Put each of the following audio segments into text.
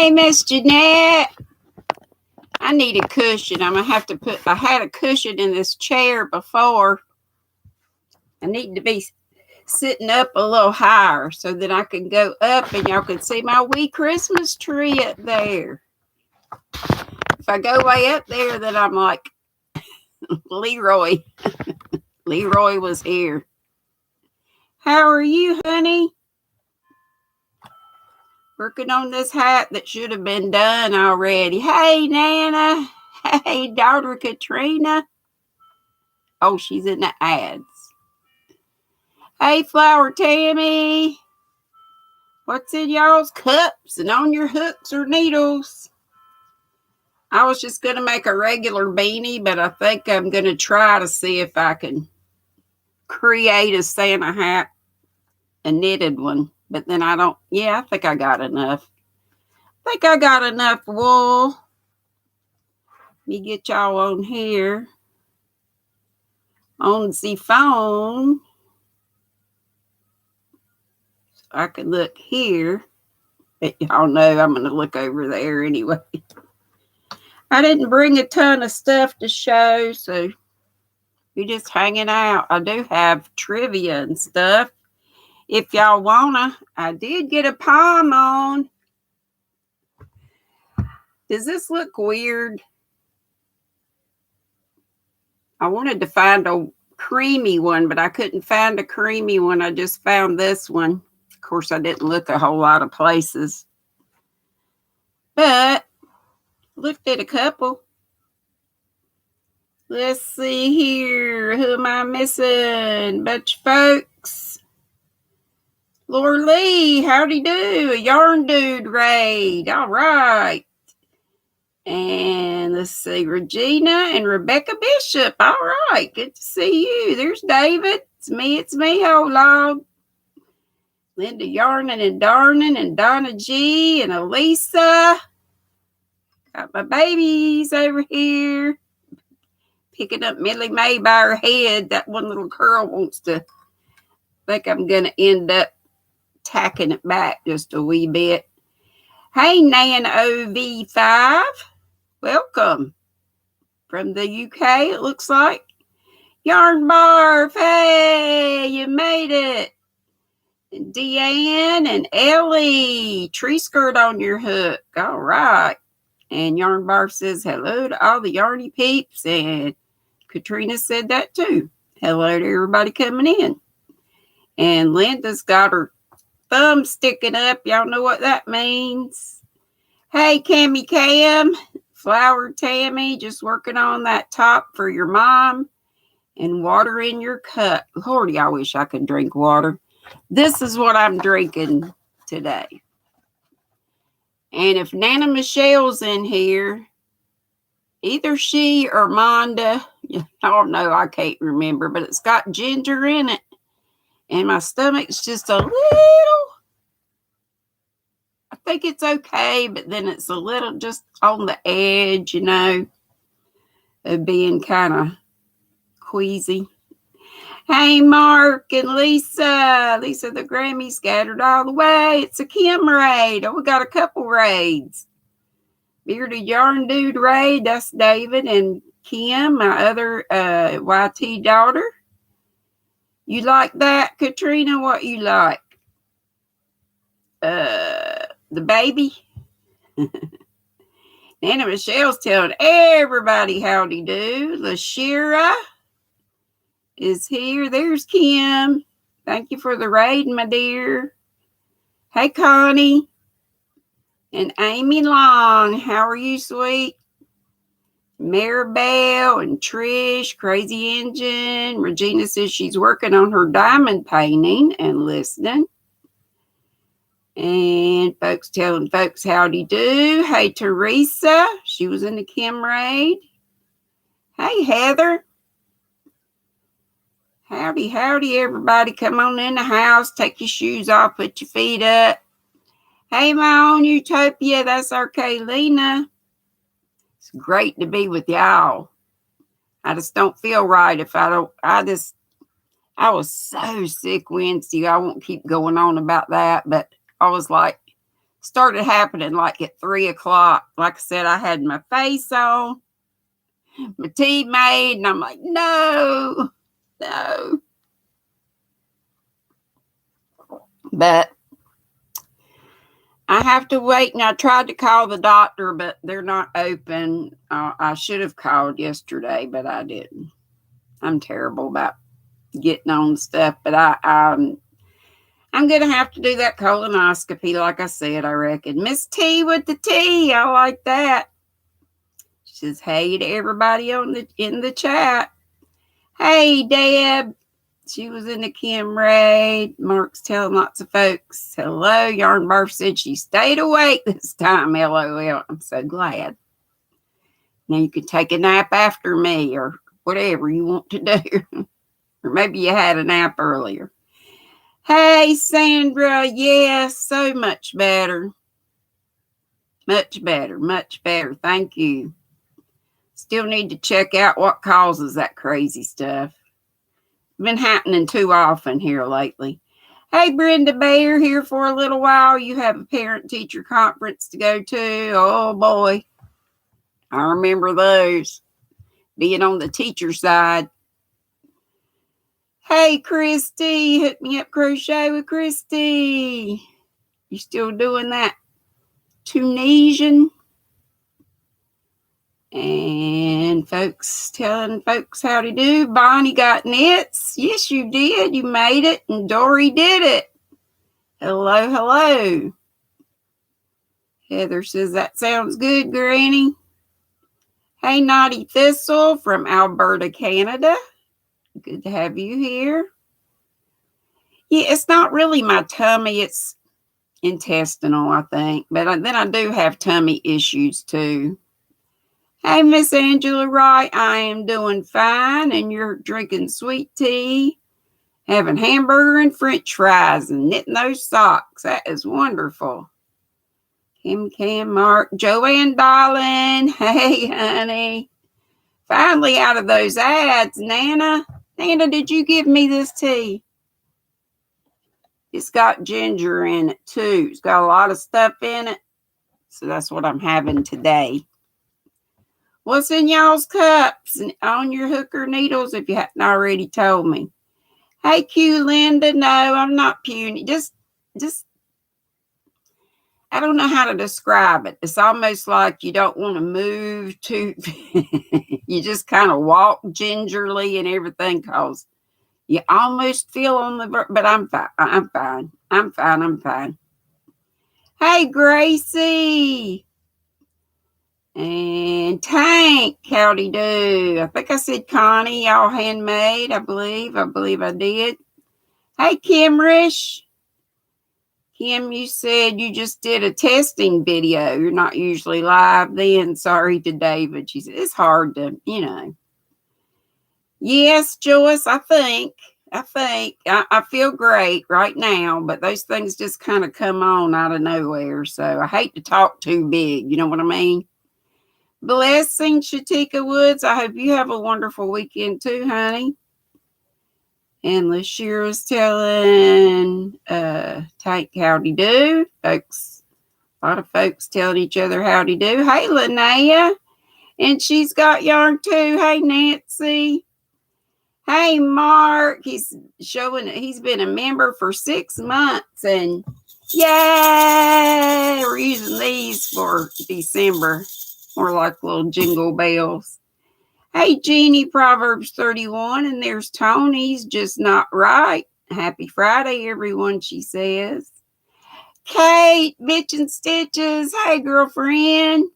Hey, Miss Jeanette. I need a cushion. I'm going to have to I had a cushion in this chair before. I need to be sitting up a little higher so that I can go up and y'all can see my wee Christmas tree up there. If I go way up there, then I'm like Leroy. Leroy was here. How are you, honey? Working on this hat that should have been done already. Hey, Nana. Hey, daughter Katrina. Oh, she's in the ads. Hey, Flower Tammy. What's in y'all's cups and on your hooks or needles? I was just going to make a regular beanie, but I think I'm going to try to see if I can create a Santa hat, a knitted one. But then I think I got enough. I think I got enough wool. Let me get y'all on here. On the phone. I can look here. But y'all know I'm going to look over there anyway. I didn't bring a ton of stuff to show, so you're just hanging out. I do have trivia and stuff. If y'all wanna, I did get a palm on. Does this look weird? I wanted to find a creamy one, but I couldn't find a creamy one. I just found this one. Of course, I didn't look a whole lot of places. But looked at a couple. Let's see here. Who am I missing? Bunch of folks. Laura Lee, howdy do. A yarn dude raid. All right. And let's see, Regina and Rebecca Bishop. All right. Good to see you. There's David. It's me, old log. Linda Yarnin and Darnin and Donna G and Elisa. Got my babies over here. Picking up Millie Mae by her head. That one little girl wants to. I think I'm going to end up tacking it back just a wee bit. Hey, Nan OV5. Welcome from the UK, it looks like. Yarn Barf. Hey, you made it. And Deanne and Ellie. Tree skirt on your hook. All right. And Yarn Barf says hello to all the yarny peeps. And Katrina said that too. Hello to everybody coming in. And Linda's got her thumb sticking up. Y'all know what that means. Hey, Cammy Cam. Flower Tammy. Just working on that top for your mom. And water in your cup. Lordy, I wish I could drink water. This is what I'm drinking today. And if Nana Michelle's in here, either she or Monda, I don't know, I can't remember, but it's got ginger in it. And my stomach's just a little, I think it's okay, but then it's a little just on the edge, of being kind of queasy. Hey, Mark and Lisa. Lisa, the Grammy scattered all the way. It's a Kim raid. Oh, we got a couple raids. Bearded Yarn Dude raid. That's David and Kim, my other YT daughter. You like that, Katrina? What you like? The baby? Nana Michelle's telling everybody howdy do. LaShira is here. There's Kim. Thank you for the raid, my dear. Hey, Connie. And Amy Long. How are you, sweet? Maribel and Trish, Crazy Engine. Regina says she's working on her diamond painting and listening. And folks telling folks howdy do. Hey, Teresa. She was in the Kim raid. Hey, Heather. Howdy, everybody. Come on in the house. Take your shoes off. Put your feet up. Hey, my own Utopia. That's our Kaylina. It's great to be with y'all. I just don't feel right if I don't. I was so sick Wednesday. I won't keep going on about that, but I was like Started happening like at 3 o'clock. Like I said, I had my face on, my tea made, and I'm like, no. But I have to wait, and I tried to call the doctor, but they're not open. I should have called yesterday, but I didn't. I'm terrible about getting on stuff, but I'm going to have to do that colonoscopy, like I said, I reckon. Miss T with the T, I like that. She says, hey to everybody in the chat. Hey, Deb. She was in the Kim raid. Mark's telling lots of folks hello. Yarn Barf said she stayed awake this time. LOL. I'm so glad. Now you can take a nap after me or whatever you want to do. Or maybe you had a nap earlier. Hey, Sandra. Yes, so much better. Much better. Thank you. Still need to check out what causes that crazy stuff. Been happening too often here lately. Hey, Brenda Bayer, here for a little while. You have a parent-teacher conference to go to. Oh, boy. I remember those. Being on the teacher side. Hey, Christy. Hit me up, Crochet with Christy. You still doing that? Tunisian? And folks telling folks how to do. Bonnie got knits. Yes, you did. You made it. And Dory did it. Hello. Heather says, that sounds good, Granny. Hey, Naughty Thistle from Alberta, Canada. Good to have you here. Yeah, it's not really my tummy. It's intestinal, I think. But then I do have tummy issues, too. Hey, Miss Angela Wright, I am doing fine, and you're drinking sweet tea, having hamburger and french fries, and knitting those socks. That is wonderful. Cam, Mark, Joanne, darling. Hey, honey. Finally out of those ads, Nana. Nana, did you give me this tea? It's got ginger in it, too. It's got a lot of stuff in it, so that's what I'm having today. What's in y'all's cups and on your hooker needles if you hadn't already told me? Hey, Q Linda. No, I'm not puny. Just, I don't know how to describe it. It's almost like you don't want to move too. You just kind of walk gingerly and everything because you almost feel on the, but I'm fine. Hey, Gracie. And Tank, howdy do. I think I said Connie, all handmade, I believe I did. Hey, Kimrish. Kim, you said you just did a testing video. You're not usually live then. Sorry to David. She said, it's hard to, Yes, Joyce, I think. I feel great right now, but those things just kind of come on out of nowhere. So I hate to talk too big. You know what I mean? Blessing, Shatika Woods. I hope you have a wonderful weekend too, honey. And Lashira's telling Tank howdy do. Folks, a lot of folks telling each other howdy do. Hey, Linnea. And she's got yarn too. Hey, Nancy. Hey, Mark. He's showing that he's been a member for 6 months. And yay! We're using these for December. More like little jingle bells. Hey, Jeannie, Proverbs 31, and there's Tony's just not right. Happy Friday, everyone, she says. Kate, Bitch and Stitches, hey, girlfriend.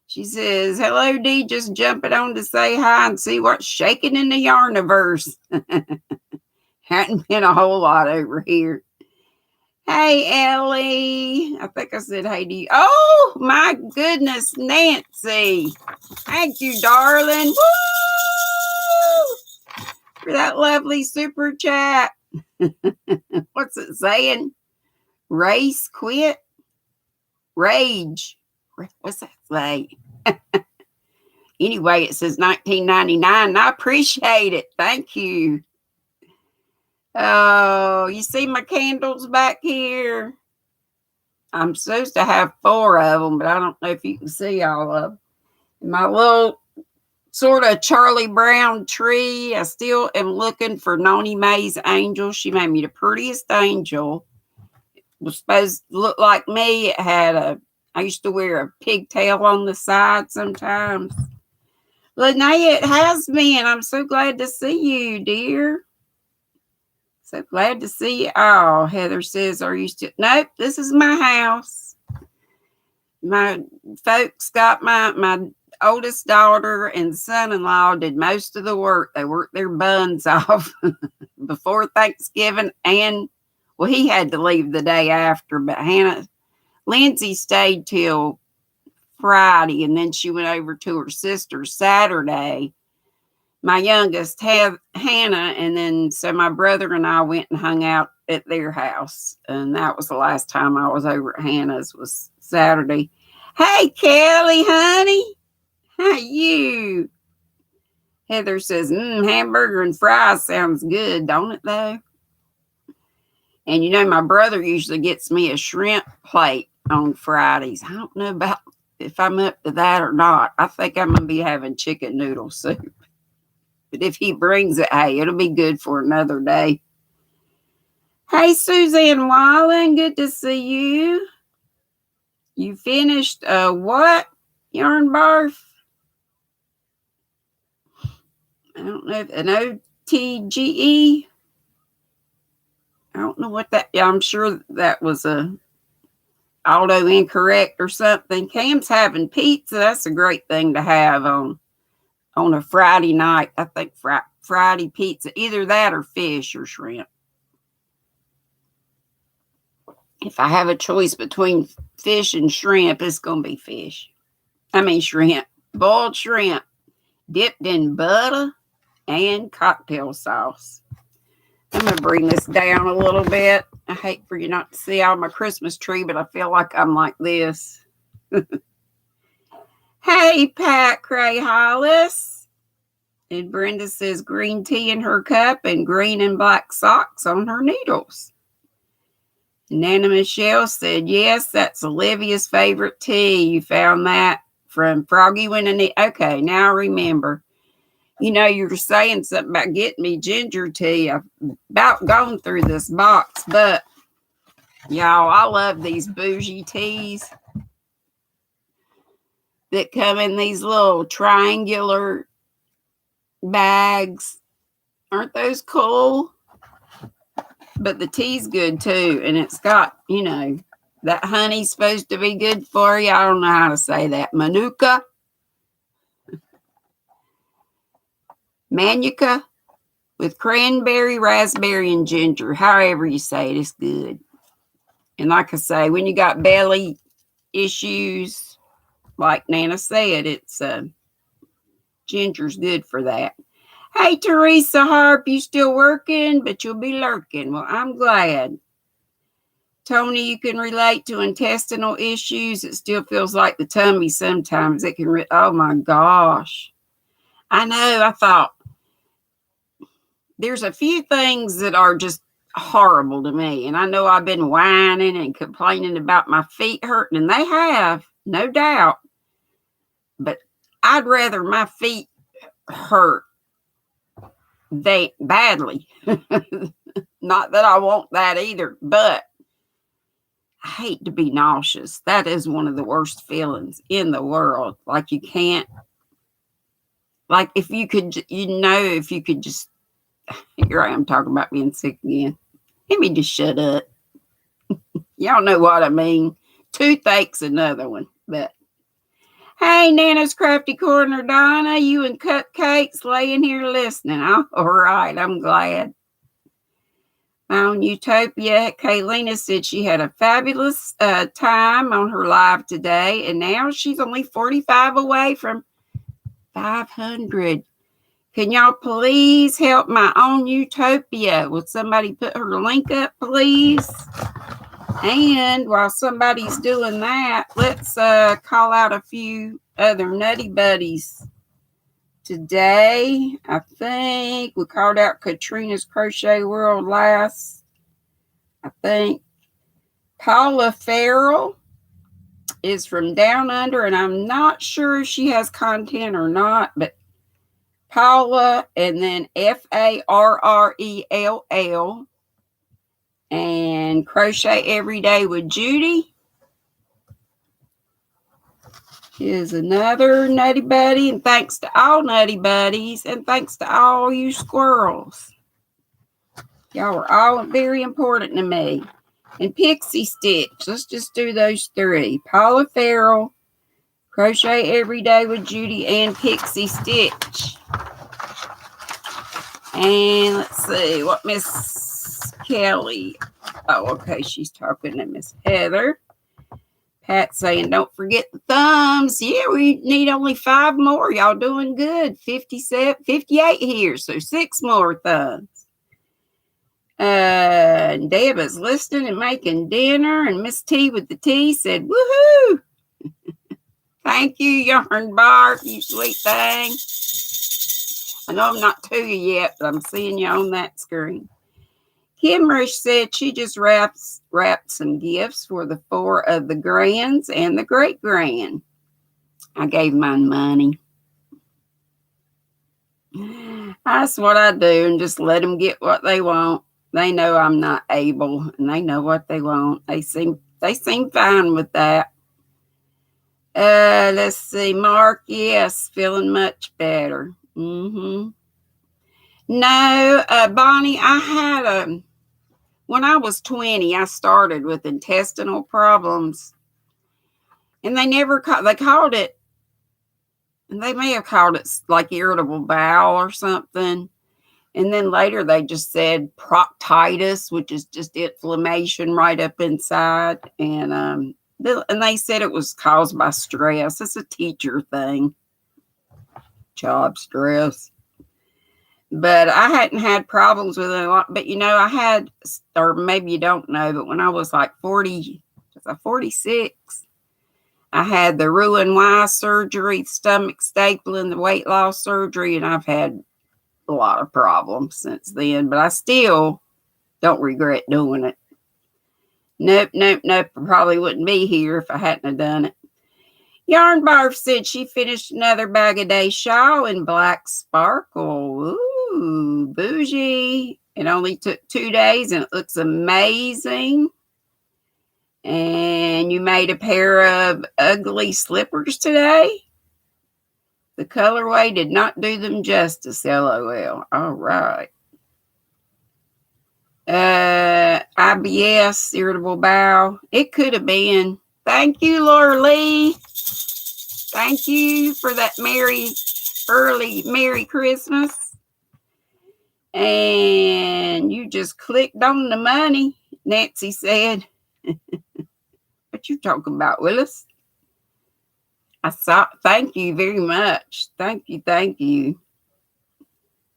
She says, hello, Dee, just jumping on to say hi and see what's shaking in the yarniverse. Hadn't been a whole lot over here. Hey, Ellie. I think I said hey to you. Oh, my goodness, Nancy. Thank you, darling. Woo! For that lovely super chat. What's it saying? Race quit? Rage. What's that say? Anyway, it says 1999, and I appreciate it. Thank you. Oh, you see my candles back here? I'm supposed to have 4 of them, but I don't know if you can see all of them. My little sort of Charlie Brown tree. I still am looking for Noni Mae's angel. She made me the prettiest angel. It was supposed to look like me. It had I used to wear a pigtail on the side sometimes. Linnea, it has been. I'm so glad to see you, dear. So glad to see you all. Heather says, are you still? Nope, this is my house. My folks got my oldest daughter and son-in-law did most of the work. They worked their buns off before Thanksgiving, and well, he had to leave the day after, but Lindsay stayed till Friday, and then she went over to her sister's Saturday. My youngest Hannah, and then so my brother and I went and hung out at their house, and that was the last time I was over at Hannah's, was Saturday. Hey, Kelly, honey, how you? Heather says, hamburger and fries sounds good, don't it though? And you know, my brother usually gets me a shrimp plate on Fridays. I don't know about if I'm up to that or not. I think I'm gonna be having chicken noodle soup. But if he brings it, hey, it'll be good for another day. Hey, Suzanne Wallen, good to see you. You finished what? Yarn barf? I don't know, an OTGE? I don't know what that, yeah, I'm sure that was a auto incorrect or something. Cam's having pizza. That's a great thing to have on a Friday night. I think Friday pizza, either that or fish or shrimp. If I have a choice between fish and shrimp, it's going to be fish. I mean shrimp. Boiled shrimp dipped in butter and cocktail sauce. I'm going to bring this down a little bit. I hate for you not to see all my Christmas tree, but I feel like I'm like this. Hey, Pat Cray Hollis. And Brenda says green tea in her cup and green and black socks on her needles. Nana Michelle said, yes, that's Olivia's favorite tea. You found that from Froggy Winnie. Okay, now I remember. You know, you were saying something about getting me ginger tea. I've about gone through this box, but y'all, I love these bougie teas that come in these little triangular bags. Aren't those cool? But the tea's good too, and it's got, you know, that honey's supposed to be good for you. I don't know how to say that. Manuka with cranberry, raspberry, and ginger. However you say it, it's good. And like I say, when you got belly issues, like Nana said, it's ginger's good for that. Hey, Teresa Harp, you still working, but you'll be lurking. Well, I'm glad. Tony, you can relate to intestinal issues. It still feels like the tummy sometimes. It can, oh my gosh. I know, I thought, there's a few things that are just horrible to me. And I know I've been whining and complaining about my feet hurting, and they have, no doubt. But I'd rather my feet hurt badly. Not that I want that either, but I hate to be nauseous. That is one of the worst feelings in the world. Like you can't, like if you could, if you could just, here I am talking about being sick again. Let me just shut up. Y'all know what I mean. Toothache's another one, but hey, Nana's Crafty Corner, Donna, you and Cupcakes laying here listening. All right, I'm glad. On Utopia, Kaylina said she had a fabulous time on her live today, and now she's only 45 away from 500. Can y'all please help my own Utopia? Will somebody put her link up, please? And while somebody's doing that, let's call out a few other Nutty Buddies. Today, I think we called out Katrina's Crochet World last. I think Paula Farrell is from Down Under, and I'm not sure if she has content or not, but Paula and then Farrell and Crochet Every Day with Judy is another Nutty Buddy, and thanks to all Nutty Buddies, and thanks to all you squirrels. Y'all are all very important to me. And Pixie Stitch, let's just do those three. Paula Farrell, Crochet Every Day with Judy, and Pixie Stitch. And let's see what Miss Kelly. Oh, okay, she's talking to Miss Heather. Pat saying, don't forget the thumbs. Yeah, we need only 5 more. Y'all doing good. 57, 58 here, so 6 more thumbs. Deb is listening and making dinner, and Miss T with the T said, woohoo! Thank you, Yarn Bark, you sweet thing. I know I'm not to you yet, but I'm seeing you on that screen. Kimrish said she just wrapped some gifts for the 4 of the grands and the great-grand. I gave mine money. That's what I do, and just let them get what they want. They know I'm not able, and they know what they want. They seem fine with that. Let's see. Mark, yes, feeling much better. No, Bonnie, I had when I was 20, I started with intestinal problems, and they called it, and they may have called it like irritable bowel or something. And then later they just said proctitis, which is just inflammation right up inside. And they said it was caused by stress. It's a teacher thing, job stress. But I hadn't had problems with it a lot. But, I had, or maybe you don't know, but when I was like 46, I had the Roux-en-Y surgery, stomach stapling, the weight loss surgery, and I've had a lot of problems since then, but I still don't regret doing it. Nope. I probably wouldn't be here if I hadn't have done it. Yarn Barf said she finished another bag of day shawl in black sparkle. Ooh, bougie. It only took 2 days and it looks amazing. And you made a pair of ugly slippers today. The colorway did not do them justice, LOL. All right. IBS, irritable bowel. It could have been. Thank you, Laura Lee. Thank you for that Merry Christmas. And you just clicked on the money, Nancy said. What you talking about, Willis? I saw. Thank you very much. Thank you.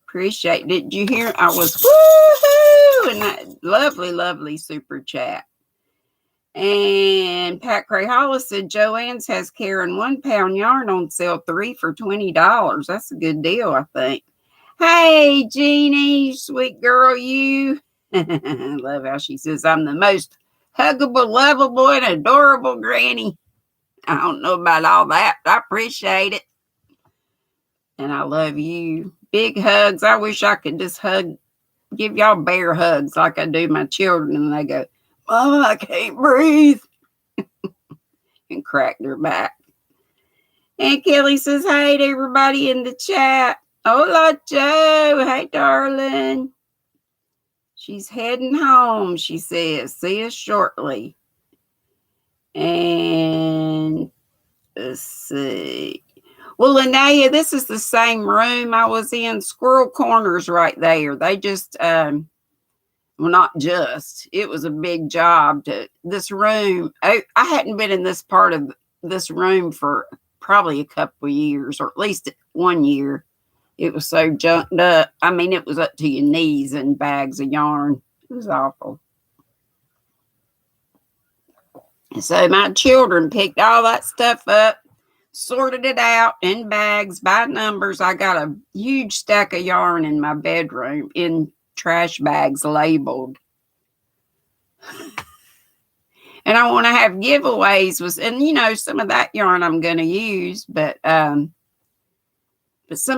Appreciate it. Did you hear? I was woohoo! And that lovely super chat. And Pat Cray Hollis said Joanne's has Karen 1 pound yarn on sale, 3 for $20. That's a good deal, I think. Hey, Jeannie, sweet girl, you. I love how she says I'm the most huggable, lovable, and adorable granny. I don't know about all that, but I appreciate it. And I love you. Big hugs. I wish I could just give y'all bear hugs like I do my children. And they go, Mama, I can't breathe. And crack their back. And Kelly says, hey to everybody in the chat. Hola, Joe. Hey, darling. She's heading home, she says. See us shortly. And let's see. Well, Linnea, this is the same room I was in. Squirrel Corners right there. They just, well, not just. It was a big job to this room. I hadn't been in this part of this room for probably a couple of years, or at least 1 year. It was so junked up. I mean, it was up to your knees in bags of yarn. It was awful. So my children picked all that stuff up, sorted it out in bags by numbers. I got a huge stack of yarn in my bedroom in trash bags labeled. And I want to have giveaways and some of that yarn I'm going to use, but some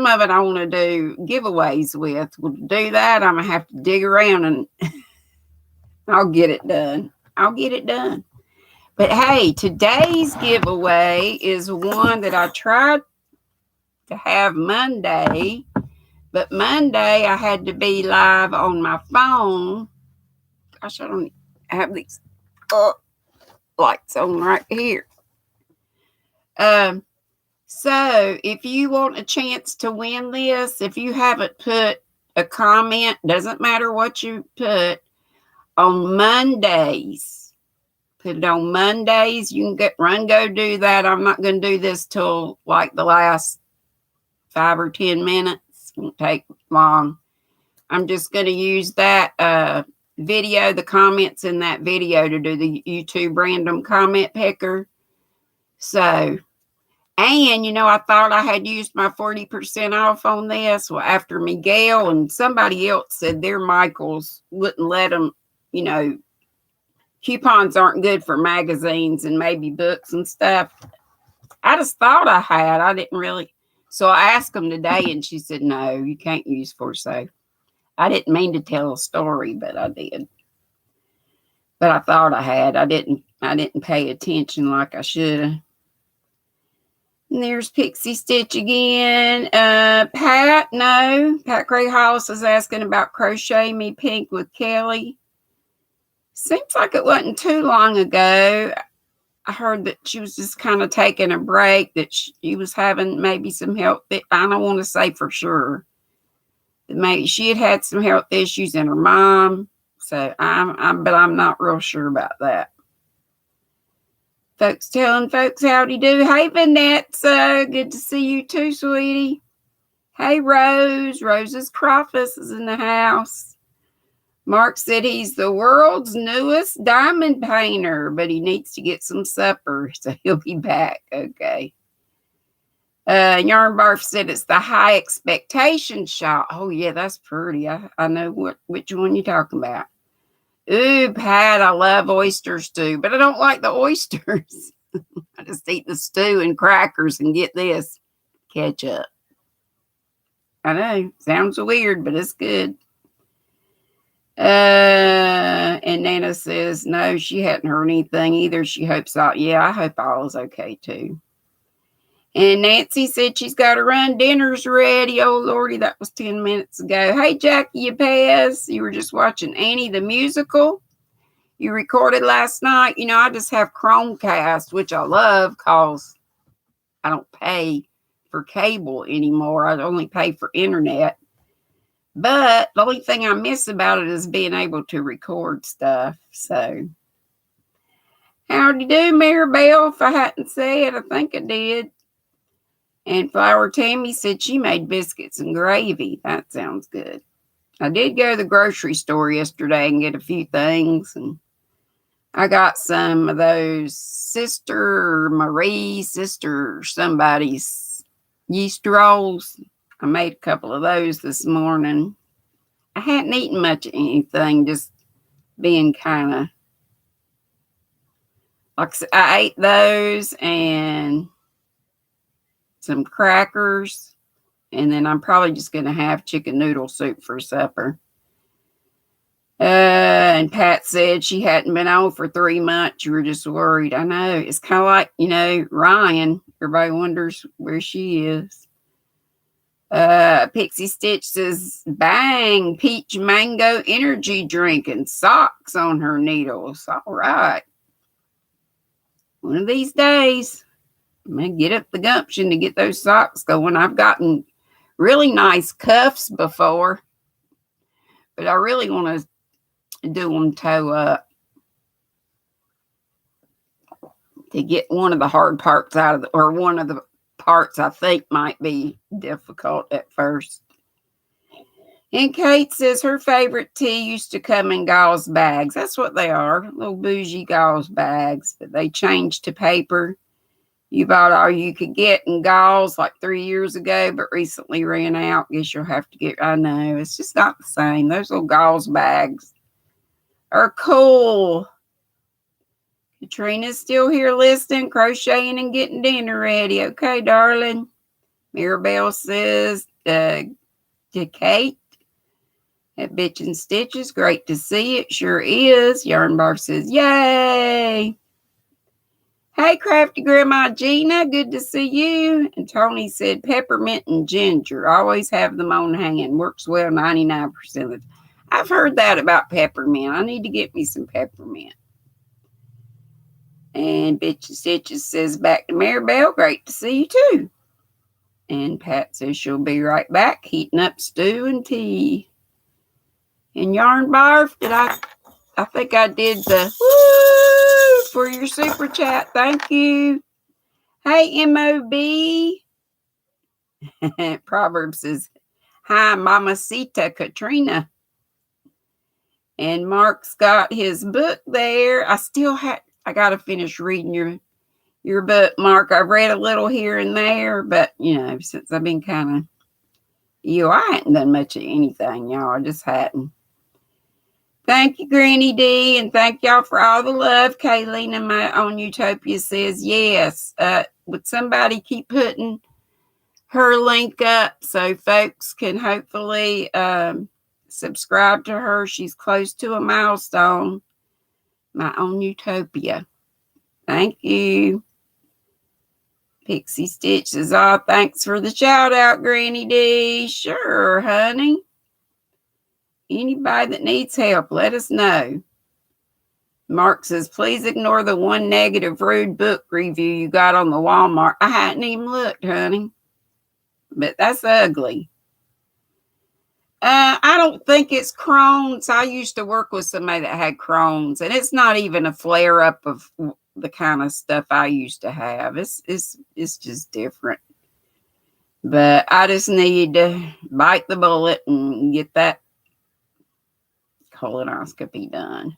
of it I want to do giveaways with. Well, to do that, I'm going to have to dig around and I'll get it done. But hey, today's giveaway is one that I tried to have Monday, but Monday I had to be live on my phone. Gosh, I don't have these lights on right here. So if you want a chance to win this, if you haven't put a comment, doesn't matter what you put, on Mondays, put it on Mondays. You can go do that. I'm not going to do this till like the last 5 or 10 minutes. It won't take long. I'm just going to use that video, the comments in that video, to do the YouTube random comment picker. So, and I thought I had used my 40% off on this. Well, after Miguel and somebody else said their Michaels wouldn't let them, coupons aren't good for magazines and maybe books and stuff. I just thought I had. I didn't really. So I asked them today, and she said, no, you can't use for so. I didn't mean to tell a story, but I did. But I thought I had. I didn't pay attention like I should have. And there's Pixie Stitch again. Pat Gray Hollis is asking about Crochet Me Pink with Kelly. Seems like it wasn't too long ago. I heard that she was just kind of taking a break, that she was having maybe some health. I don't want to say for sure. Maybe she had some health issues in her mom. So but I'm not real sure about that. Folks telling folks howdy do. Hey, Vanessa, good to see you too, sweetie. Hey, Rose. Rose's Crawfus is in the house. Mark said he's the world's newest diamond painter, but he needs to get some supper, so he'll be back. Okay. Yarn Barf said it's the High Expectation shot. Oh, yeah, that's pretty. I know which one you're talking about. Ooh, Pat, I love oysters too, but I don't like the oysters. I just eat the stew and crackers and get this ketchup. I know, sounds weird, but it's good. And Nana says, no, she hadn't heard anything either. She hopes all, I hope all is okay too. And Nancy said she's got to run. Dinner's ready. Oh, Lordy, that was 10 minutes ago. Hey, Jackie Pez, you were just watching Annie the musical. You recorded last night. I just have Chromecast, which I love because I don't pay for cable anymore. I only pay for internet. But the only thing I miss about it is being able to record stuff. So, howdy do, Maribel? If I hadn't said, I think I did. And Flower Tammy said she made biscuits and gravy. That sounds good. I did go to the grocery store yesterday and get a few things. And I got some of those Sister somebody's yeast rolls. I made a couple of those this morning. I hadn't eaten much of anything, just being kind of, like I ate those and some crackers, and then I'm probably just going to have chicken noodle soup for supper. And Pat said she hadn't been on for 3 months. You were just worried. I know. It's kind of like, Ryan. Everybody wonders where she is. Pixie Stitch says, bang, peach mango energy drink and socks on her needles. All right. One of these days, I'm going to get up the gumption to get those socks going. I've gotten really nice cuffs before, but I really want to do them toe up to get one of the hard parts out of or one of the parts I think might be difficult at first. And Kate says her favorite tea used to come in gauze bags. That's what they are, little bougie gauze bags, but they changed to paper. You bought all you could get in gauze like 3 years ago, but recently ran out. Guess you'll have to get, I know, it's just not the same. Those little gauze bags are cool. Katrina's still here listening, crocheting, and getting dinner ready. Okay, darling. Mirabelle says, to Kate at Bitch and Stitches, great to see it. Sure is. Yarn Barf says, yay. Hey, Crafty Grandma Gina, good to see you. And Tony said, peppermint and ginger. Always have them on hand. Works well 99% of the time. I've heard that about peppermint. I need to get me some peppermint. And Bitch and Stitches says, back to Maribel. Great to see you too. And Pat says she'll be right back, heating up stew and tea. And Yarn Barf, I think I did the woo for your super chat. Thank you. Hey, M.O.B. Proverbs says, hi, Mamacita Katrina. And Mark's got his book there. I got to finish reading your book, Mark. I've read a little here and there, but, since I've been kind of I hadn't done much of anything, y'all. I just hadn't. Thank you, GrannyDee, and thank y'all for all the love. Kayleen on Utopia says, yes. Would somebody keep putting her link up so folks can hopefully subscribe to her? She's close to a milestone. My own Utopia. Thank you. Pixie Stitch says, oh, thanks for the shout out, GrannyDee. Sure, honey. Anybody that needs help, let us know. Mark says, please ignore the one negative rude book review you got on the Walmart. I hadn't even looked, honey. But that's ugly. I don't think it's Crohn's. I used to work with somebody that had Crohn's, and it's not even a flare-up of the kind of stuff I used to have. It's just different. But I just need to bite the bullet and get that colonoscopy done.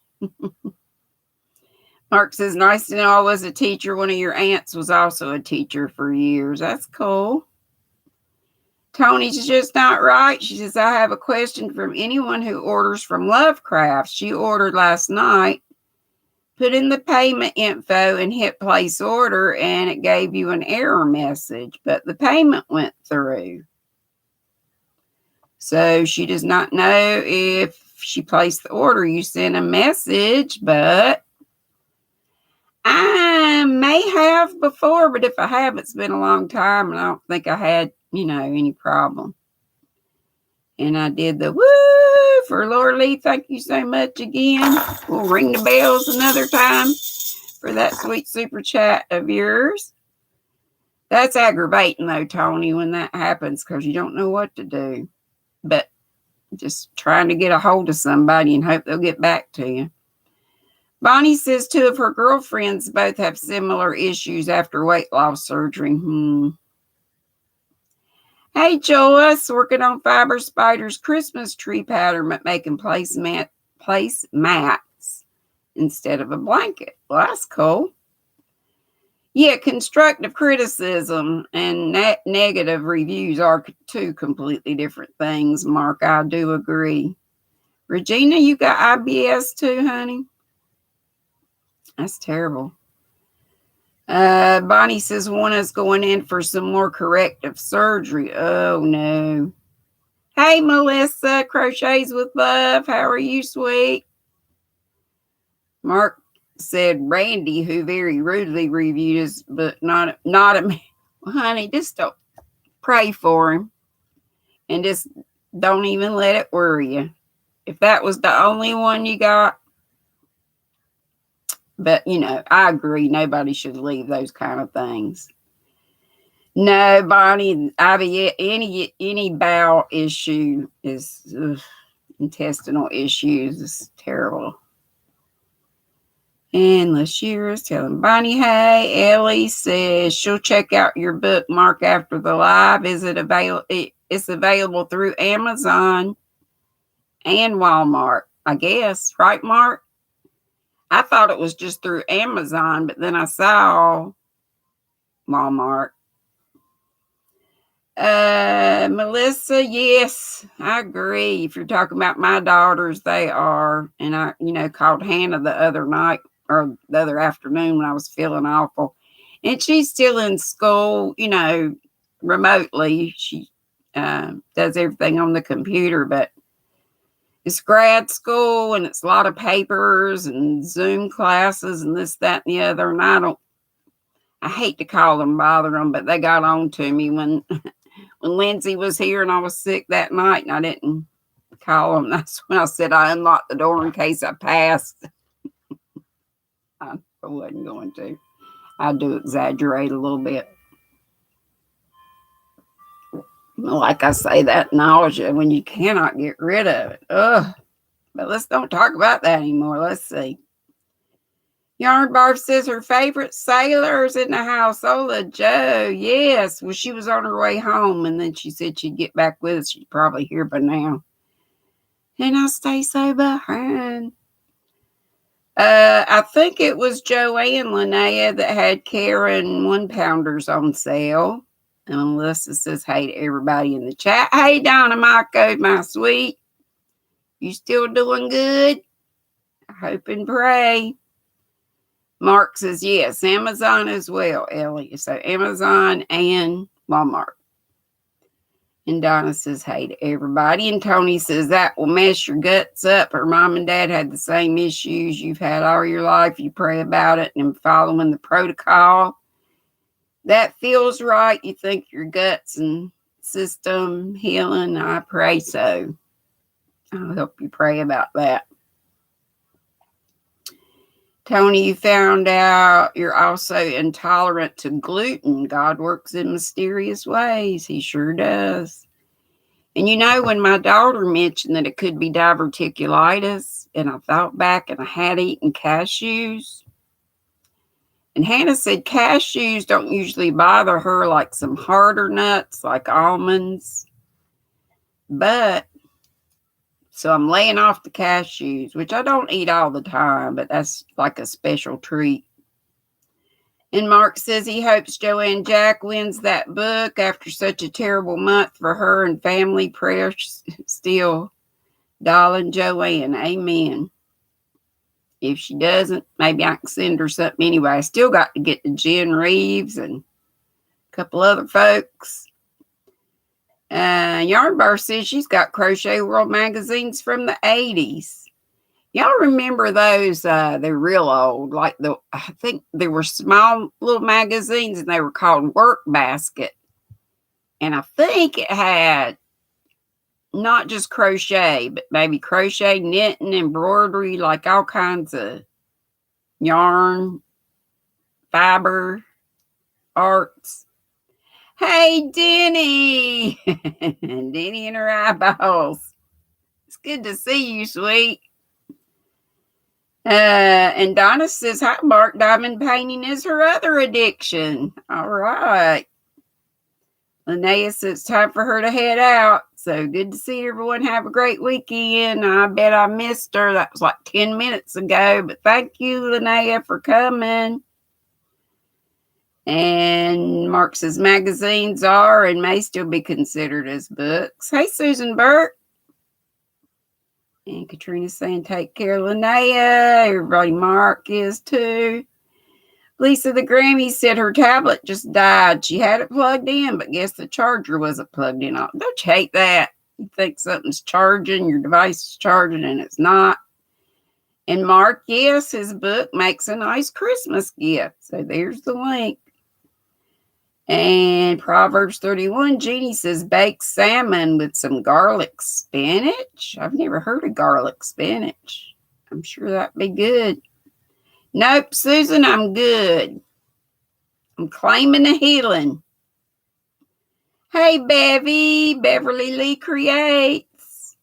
Mark says, nice to know I was a teacher. One of your aunts was also a teacher for years. That's cool. Tony's just not right. She says, I have a question from anyone who orders from Lovecraft. She ordered last night, put in the payment info and hit place order, and it gave you an error message, but the payment went through. So she does not know if she placed the order. You sent a message, but I may have before, but if I have, it's been a long time, and I don't think I had, any problem. And I did the woo for Laura Lee. Thank you so much again. We'll ring the bells another time for that sweet super chat of yours. That's aggravating, though, Tony, when that happens, because you don't know what to do. But just trying to get a hold of somebody and hope they'll get back to you. Bonnie says 2 of her girlfriends both have similar issues after weight loss surgery. Hey, Joyce, working on Fiber Spider's Christmas tree pattern, but making place mats instead of a blanket. Well, that's cool. Yeah, constructive criticism and negative reviews are 2 completely different things, Mark. I do agree. Regina, you got IBS too, honey? That's terrible. Bonnie says one is going in for some more corrective surgery. Oh, no. Hey, Melissa, Crochets with Love. How are you, sweet? Mark said Randy, who very rudely reviewed us, but not a man. Well, honey, just don't pray for him and just don't even let it worry you. If that was the only one you got. But, I agree. Nobody should leave those kind of things. No, Bonnie, any bowel issue is intestinal issues is terrible. And Lashira's telling Bonnie, hey, Ellie says she'll check out your book, Mark, after the live. It's available through Amazon and Walmart, I guess. Right, Mark? I thought it was just through Amazon, but then I saw Walmart. Melissa, yes, I agree. If you're talking about my daughters, they are. And I, called Hannah the other night or the other afternoon when I was feeling awful. And she's still in school, remotely. She does everything on the computer, but it's grad school and it's a lot of papers and Zoom classes and this, that, and the other. And I hate to call them, bother them, but they got on to me when Lindsay was here and I was sick that night and I didn't call them. That's when I said I unlocked the door in case I passed. I wasn't going to. I do exaggerate a little bit. Like I say, that nausea when you cannot get rid of it. Ugh. But let's don't talk about that anymore. Let's see. Yarn Barf says her favorite sailors in the house. Ola Joe. Yes. Well, she was on her way home and then she said she'd get back with us. She's probably here by now. And I stay so behind. I think it was Joanne Linnea that had Karen 1-pounders on sale. And Melissa says, hey to everybody in the chat. Hey, Donna Mako, my sweet. You still doing good? I hope and pray. Mark says, yes, Amazon as well, Ellie. So Amazon and Walmart. And Donna says, hey to everybody. And Tony says, that will mess your guts up. Her mom and dad had the same issues you've had all your life. You pray about it and following the protocol. That feels right. You think your guts and system healing. I pray so. I'll help you pray about that. Tony, you found out you're also intolerant to gluten. God works in mysterious ways. He sure does. And when my daughter mentioned that it could be diverticulitis, and I thought back and I had eaten cashews. And Hannah said cashews don't usually bother her like some harder nuts, like almonds. So I'm laying off the cashews, which I don't eat all the time, but that's like a special treat. And Mark says he hopes Joanne Jack wins that book after such a terrible month for her and family. Prayers still, darling Joanne. Amen. If she doesn't, maybe I can send her something anyway. I still got to get to Jen Reeves and a couple other folks. Yarnbar says she's got Crochet World magazines from the 80s. Y'all remember those? They're real old. I think they were small little magazines and they were called Work Basket. And I think it had not just crochet, but maybe crochet, knitting, embroidery, like all kinds of yarn, fiber, arts. Hey, Denny. Denny and her eyeballs. It's good to see you, sweet. And Donna says, hi, Mark. Diamond painting is her other addiction. All right. Linnea says it's time for her to head out. So good to see everyone. Have a great weekend. I bet I missed her. That was like 10 minutes ago. But thank you, Linnea, for coming. And Mark says magazines are and may still be considered as books. Hey, Susan Burke. And Katrina saying, take care, Linnea. Everybody, Mark is too. Lisa the Grammy said her tablet just died. She had it plugged in, but guess the charger wasn't plugged in. Don't you hate that? You think something's charging, your device is charging, and it's not. And Mark, yes, his book makes a nice Christmas gift. So there's the link. And Proverbs 31, Jeannie says, baked salmon with some garlic spinach. I've never heard of garlic spinach. I'm sure that'd be good. Nope, Susan, I'm good. I'm claiming the healing. Hey, Beverly Lee Creates.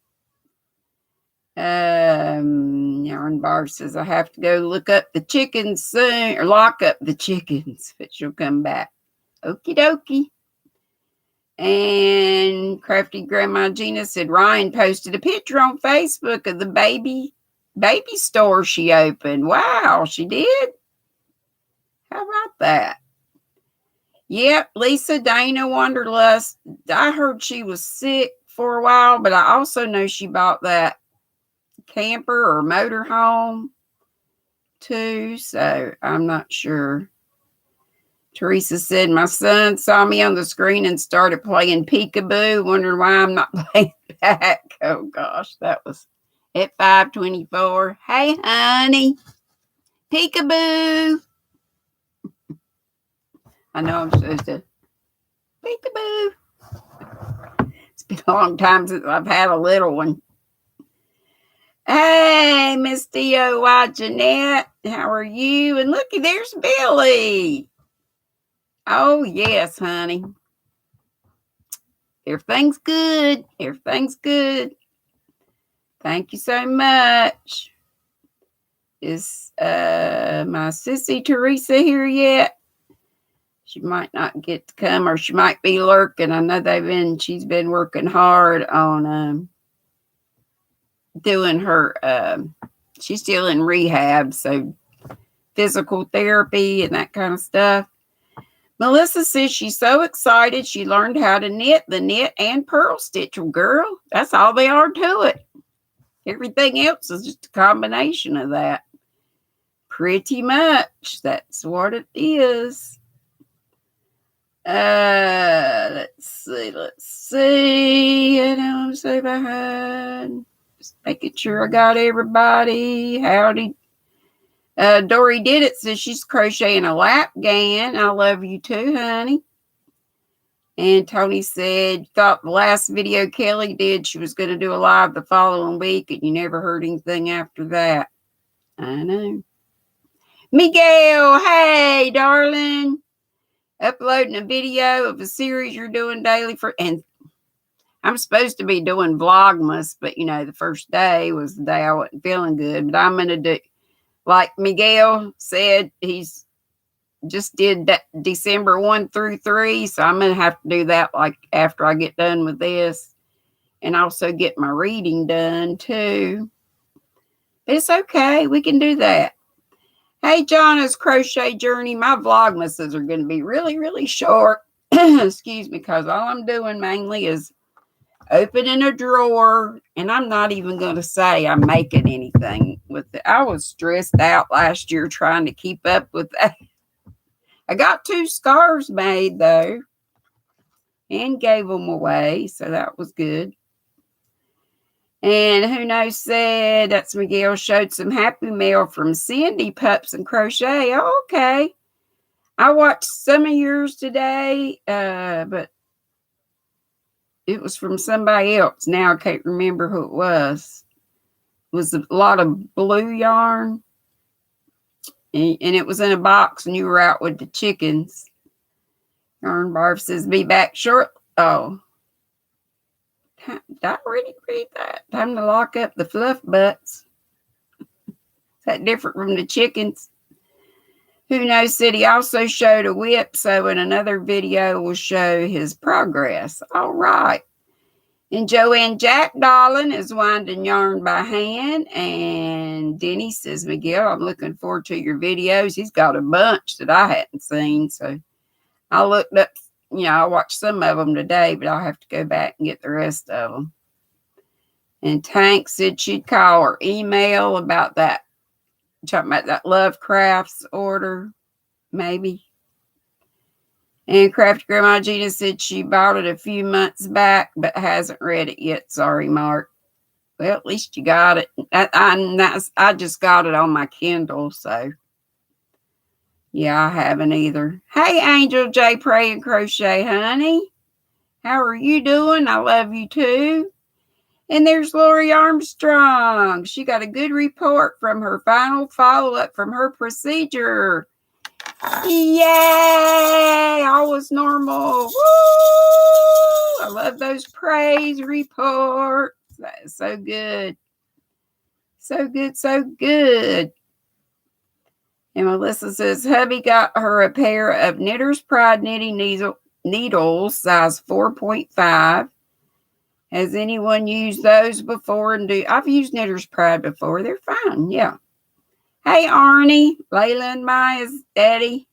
Yarn Bar says, I have to go look up the chickens soon, or lock up the chickens, but she'll come back. Okie dokie. And Crafty Grandma Gina said Ryan posted a picture on Facebook of the baby store she opened. Wow, she did? How about that? Yep, Lisa Dana Wanderlust. I heard she was sick for a while, but I also know she bought that camper or motorhome too, so I'm not sure. Teresa said, my son saw me on the screen and started playing peekaboo, wondering why I'm not playing back. Oh, gosh, that was at 5:24. Hey, honey, peekaboo. I know I'm supposed to peekaboo. It's been a long time since I've had a little one. Hey, Miss DOY Jeanette, how are you? And looky, there's Billy. Oh, yes, honey. Everything's good. Everything's good. Thank you so much. Is my sissy Teresa here yet? She might not get to come, or she might be lurking. I know she's been working hard on doing her, she's still in rehab, so physical therapy and that kind of stuff. Melissa says she's so excited she learned how to knit the knit and purl stitch. Well, girl, that's all they are to it. Everything else is just a combination of that. Pretty much. That's what it is. Let's see. I know I'm so behind. Just making sure I got everybody. Howdy. Dory Did It says she's crocheting a lap gan. I love you too, honey. And Tony said, thought the last video Kelly did, she was going to do a live the following week, and you never heard anything after that. I know. Miguel, hey, darling. Uploading a video of a series you're doing daily and I'm supposed to be doing Vlogmas, but the first day was the day I wasn't feeling good. But I'm going to do, like Miguel said, he's just did that December 1 through 3. So I'm going to have to do that like after I get done with this, and also get my reading done too. But it's okay. We can do that. Hey, Jonna's crochet journey. My Vlogmases are going to be really, really short. Excuse me, because all I'm doing mainly is opening a drawer, and I'm not even going to say I'm making anything with it. I was stressed out last year trying to keep up with that. I got 2 scarves made, though, and gave them away, so that was good. And Who Knows said, that's Miguel, showed some Happy Mail from Cindy, Pups and Crochet. Oh, okay. I watched some of yours today, but it was from somebody else. Now I can't remember who it was. It was a lot of blue yarn. And it was in a box, and you were out with the chickens. Yarn Barb says, be back short. Oh. Did I already read that? Time to lock up the fluff butts. Is that different from the chickens? Who Knows said he also showed a whip, so in another video we'll show his progress. All right. And Joanne Jack Darling is winding yarn by hand. And Denny says, Miguel, I'm looking forward to your videos. He's got a bunch that I hadn't seen, so I looked up. I watched some of them today, but I'll have to go back and get the rest of them. And Tank said she'd call or email about that. Talking about that Love Crafts order, maybe. And Crafty Grandma Gina said she bought it a few months back, but hasn't read it yet. Sorry, Mark. Well, at least you got it. I just got it on my Kindle, so. Yeah, I haven't either. Hey, Angel J. Pray and Crochet, honey. How are you doing? I love you too. And there's Lori Armstrong. She got a good report from her final follow-up from her procedure. Yay! All was normal. Woo! I love those praise reports. That is so good. So good, so good. And Melissa says, hubby got her a pair of Knitter's Pride knitting needles, size 4.5. Has anyone used those before? I've used Knitter's Pride before. They're fine, yeah. Hey, Arnie, Layla and Maya's daddy.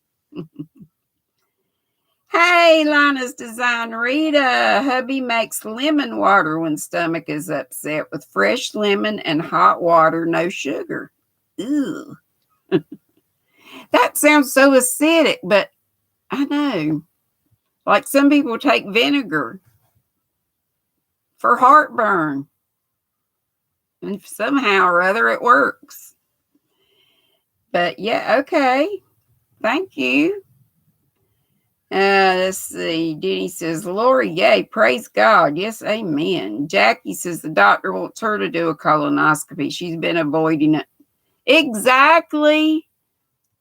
Hey, Lana's Design Rita. Hubby makes lemon water when stomach is upset with fresh lemon and hot water, no sugar. Ooh. That sounds so acidic, but I know. Like some people take vinegar for heartburn, and somehow or other it works. But yeah, okay. Thank you. Let's see. Denny says, Lori, yay, praise God. Yes, amen. Jackie says the doctor wants her to do a colonoscopy. She's been avoiding it. Exactly.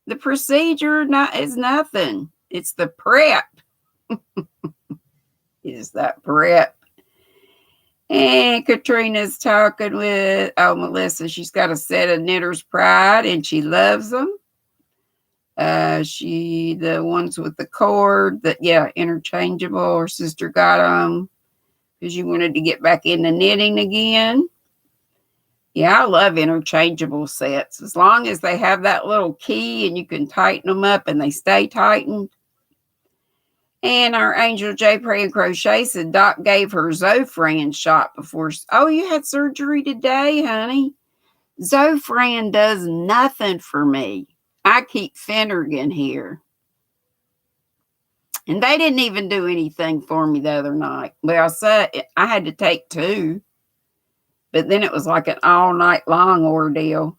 The procedure is nothing. It's the prep. Is that prep? And Katrina's talking with, Melissa. She's got a set of Knitter's Pride and she loves them. The ones with the cord that, interchangeable. Her sister got them because you wanted to get back into knitting again. Yeah, I love interchangeable sets. As long as they have that little key and you can tighten them up and they stay tightened. And our Angel J. Pray and Crochet said Doc gave her Zofran shot before. Oh, you had surgery today, honey? Zofran does nothing for me. I keep Finnegan here. And they didn't even do anything for me the other night. Well, I had to take 2. But then it was like an all night long ordeal.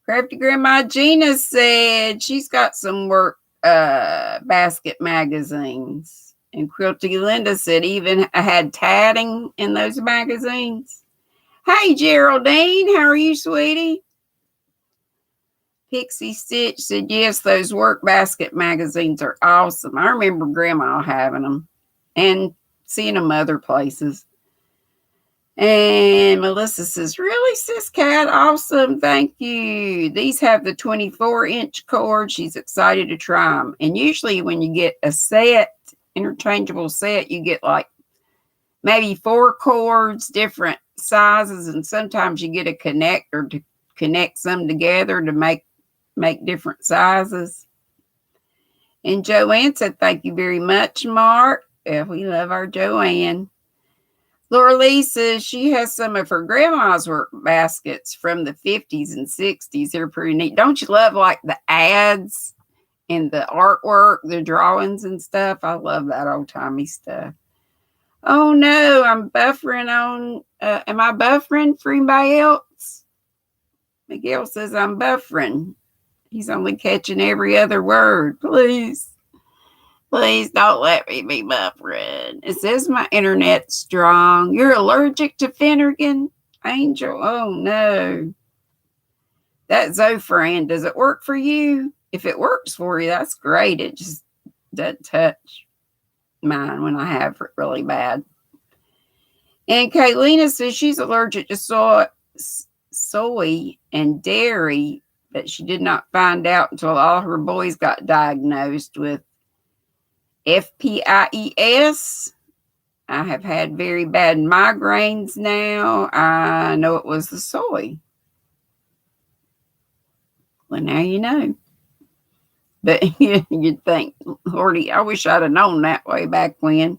Crafty Grandma Gina said she's got some work basket magazines. And Quilty Linda said even I had tatting in those magazines. Hey, Geraldine, how are you, sweetie? Pixie Stitch said, yes, those work basket magazines are awesome. I remember Grandma having them and seeing them other places. And Melissa says, really, Sis Cat? Awesome. Thank you. These have the 24-inch cord. She's excited to try them. And usually when you get a set, interchangeable set, you get like maybe 4 cords, different sizes. And sometimes you get a connector to connect some together to make different sizes. And Joanne said, thank you very much, Mark. Yeah, we love our Joanne. Laura Lee says she has some of her grandma's work baskets from the 50s and 60s. They're pretty neat. Don't you love like the ads and the artwork, the drawings and stuff? I love that old-timey stuff. Oh, no, I'm buffering on. Am I buffering for anybody else? Miguel says I'm buffering. He's only catching every other word. Please don't let me be buffering. It says my internet's strong. You're allergic to Finnegan? Angel, oh no. That Zofran, does it work for you? If it works for you, that's great. It just doesn't touch mine when I have it really bad. And Kaylina says she's allergic to soy and dairy, but she did not find out until all her boys got diagnosed with FPIES. I have had very bad migraines now. I know it was the soy. Well, now you know. But you'd think, Lordy, I wish I'd have known that way back when.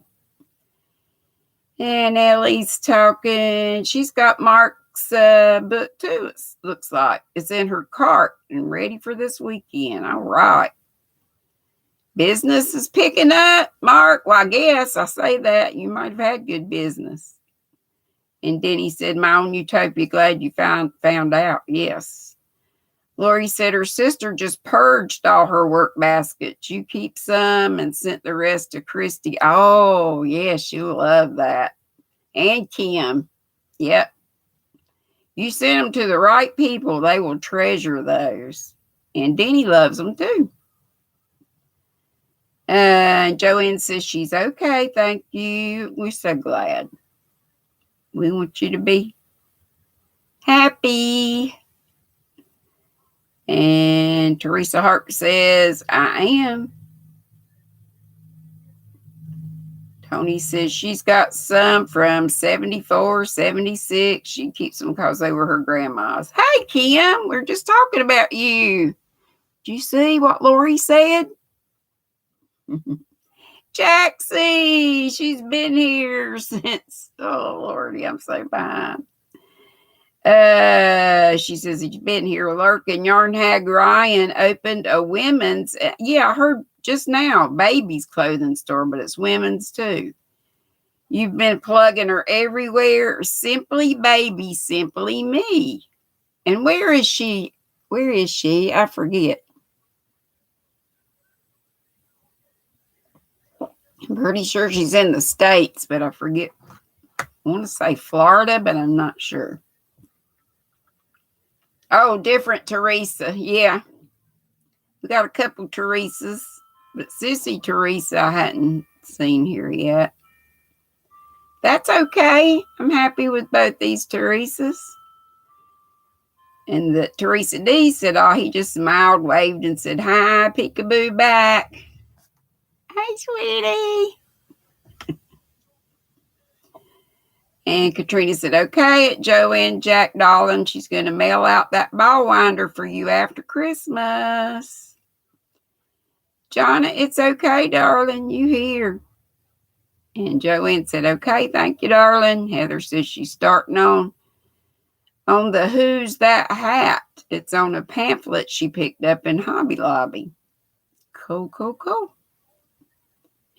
And Ellie's talking. She's got Mark's book too, it looks like. It's in her cart and ready for this weekend. All right. Business is picking up, Mark. Well, I guess I say that. You might have had good business. And Denny said, my own utopia, glad you found out. Yes. Lori said her sister just purged all her work baskets. You keep some and sent the rest to Christy. Oh, yeah, she'll love that. And Kim. Yep. You send them to the right people, they will treasure those. And Denny loves them too. Joanne says she's okay. Thank you. We're so glad. We want you to be happy. And Teresa Hart says, I am. Tony says she's got some from 74, 76. She keeps them because they were her grandma's. Hey, Kim, we're just talking about you. Did you see what Lori said? Jaxie, she's been here since, oh Lordy, I'm so behind. She says, he's been here lurking. Yarn Hag Ryan opened a women's, yeah, I heard just now, baby's clothing store, but it's women's too. You've been plugging her everywhere. Simply Baby, Simply Me. And where is she? Where is she? I forget. I'm pretty sure she's in the States, but I forget. I want to say Florida, but I'm not sure. Oh, different Teresa. Yeah. We got a couple Teresas, but Sissy Teresa I hadn't seen here yet. That's okay. I'm happy with both these Teresas. And the Teresa D said, oh, he just smiled, waved, and said, hi, peekaboo back. Hey, sweetie. And Katrina said, okay, Joanne Jack Dolan, she's going to mail out that ball winder for you after Christmas. Jonna, it's okay, darling, you here. And Joanne said, okay, thank you, darling. Heather says she's starting on the Who's That Hat. It's on a pamphlet she picked up in Hobby Lobby. Cool, cool, cool.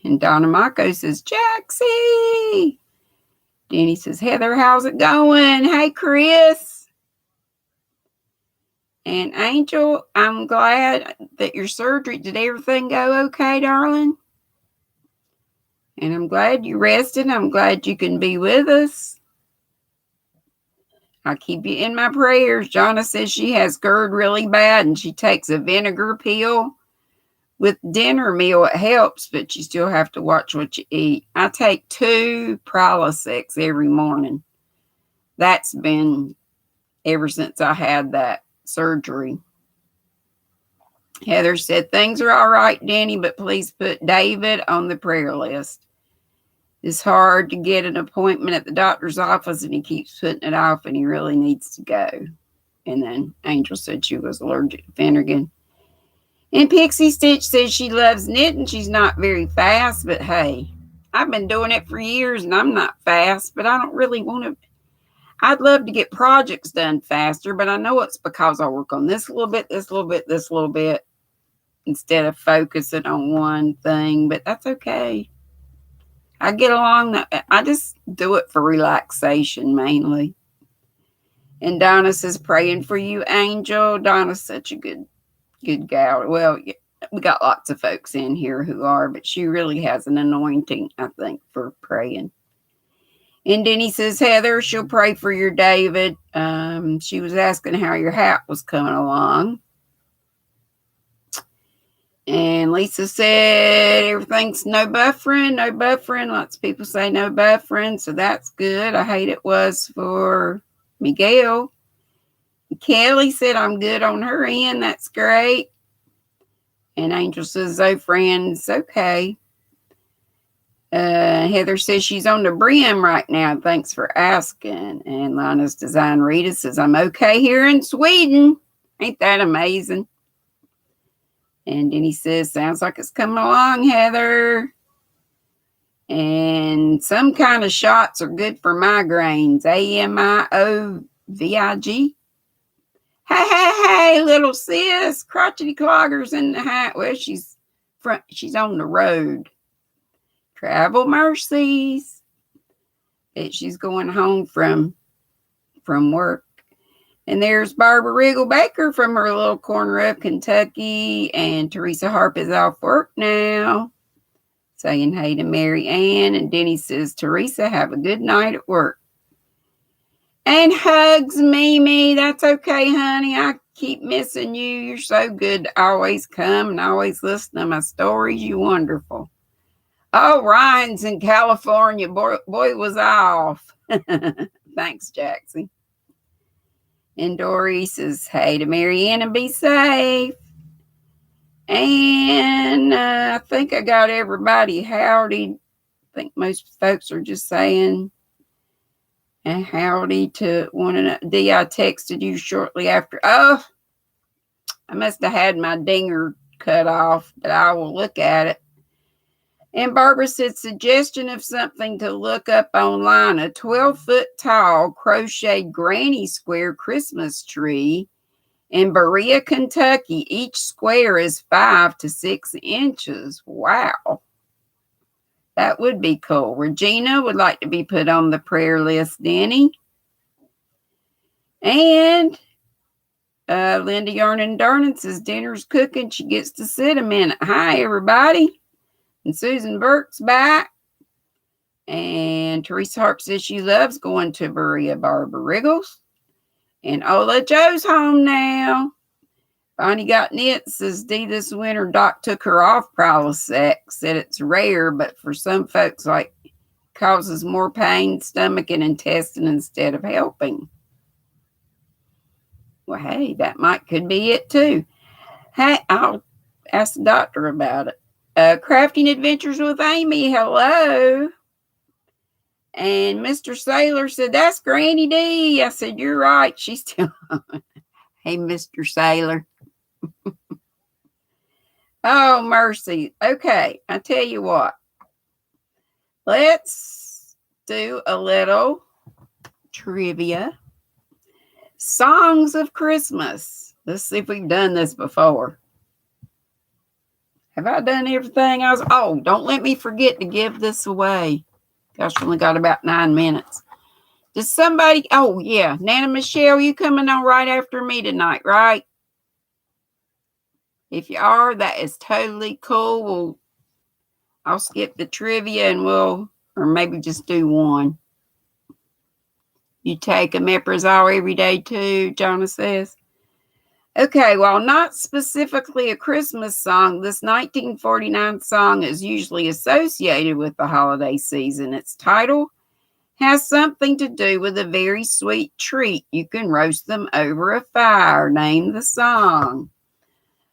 And Donna Mako says, Jaxie. Denny says, Heather, how's it going? Hey, Chris. And Angel, I'm glad that your surgery, did everything go okay, darling? And I'm glad you rested. I'm glad you can be with us. I'll keep you in my prayers. Jonna says she has GERD really bad and she takes a vinegar pill with dinner meal. It helps, but you still have to watch what you eat. I take 2 Prilosec every morning. That's been ever since I had that surgery. Heather said, things are all right, Danny, but please put David on the prayer list. It's hard to get an appointment at the doctor's office and he keeps putting it off and he really needs to go. And then Angel said she was allergic to Finnegan. And Pixie Stitch says she loves knitting. She's not very fast, but hey, I've been doing it for years and I'm not fast, but I don't really want to. I'd love to get projects done faster, but I know it's because I work on this a little bit, this a little bit, this a little bit, instead of focusing on one thing, but that's okay. I get along. I just do it for relaxation mainly. And Donna says, praying for you, Angel. Donna's such a good gal. Well, we got lots of folks in here who are, but she really has an anointing, I think, for praying. And Denny says, Heather, she'll pray for your David. She was asking how your hat was coming along. And Lisa said, everything's no buffering, no buffering. Lots of people say no buffering, so that's good. I hate it was for Miguel. Kelly said, I'm good on her end. That's great. And Angel says, oh, friends, okay. Heather says she's on the brim right now. Thanks for asking. And Lana's Design Rita says, I'm okay here in Sweden. Ain't that amazing? And then he says, sounds like it's coming along, Heather. And some kind of shots are good for migraines. AMIOVIG. Hey, little sis. Crotchety cloggers in the hat. Well, she's on the road. Travel mercies. Bet she's going home from work. And there's Barbara Riggle Baker from her little corner of Kentucky. And Teresa Harp is off work now. Saying hey to Mary Ann. And Denny says, Teresa, have a good night at work. And hugs Mimi. That's okay, honey. I keep missing you. You're so good to always come and always listen to my stories. You're wonderful. Oh, Ryan's in California. Boy was off. Thanks, Jackson. And Dory says, hey to Marianne and be safe. And I think I got everybody howdy. I think most folks are just saying and howdy to one another. Dee, I texted you shortly after. Oh, I must have had my dinger cut off, but I will look at it. And Barbara said, suggestion of something to look up online, a 12-foot tall crocheted granny square Christmas tree in Berea, Kentucky. Each square is 5 to 6 inches. Wow. That would be cool. Regina would like to be put on the prayer list, Denny. And Linda Yarn and Darnin says dinner's cooking. She gets to sit a minute. Hi, everybody. And Susan Burke's back. And Teresa Harp says she loves going to Berea. Barbara Riggles. And Ola Joe's home now. Bonnie got knit, says Dee, this winter Doc took her off Prilosec. Said it's rare, but for some folks, like, causes more pain, stomach, and intestine instead of helping. Well, hey, that could be it too. Hey, I'll ask the doctor about it. Crafting Adventures with Amy, hello. And Mr. Sailor said, that's GrannyDee. I said, you're right. She's still on. Hey, Mr. Sailor. Oh, mercy. Okay, I tell you what. Let's do a little trivia. Songs of Christmas. Let's see if we've done this before. Have I done everything else? Oh, don't let me forget to give this away. Gosh, we only got about 9 minutes. Does somebody, oh yeah, Nana Michelle, you coming on right after me tonight, right? If you are, that is totally cool. I'll skip the trivia and or maybe just do one. You take omeprazole every day too, Jonah says. Okay, while not specifically a Christmas song, this 1949 song is usually associated with the holiday season. Its title has something to do with a very sweet treat. You can roast them over a fire. Name the song.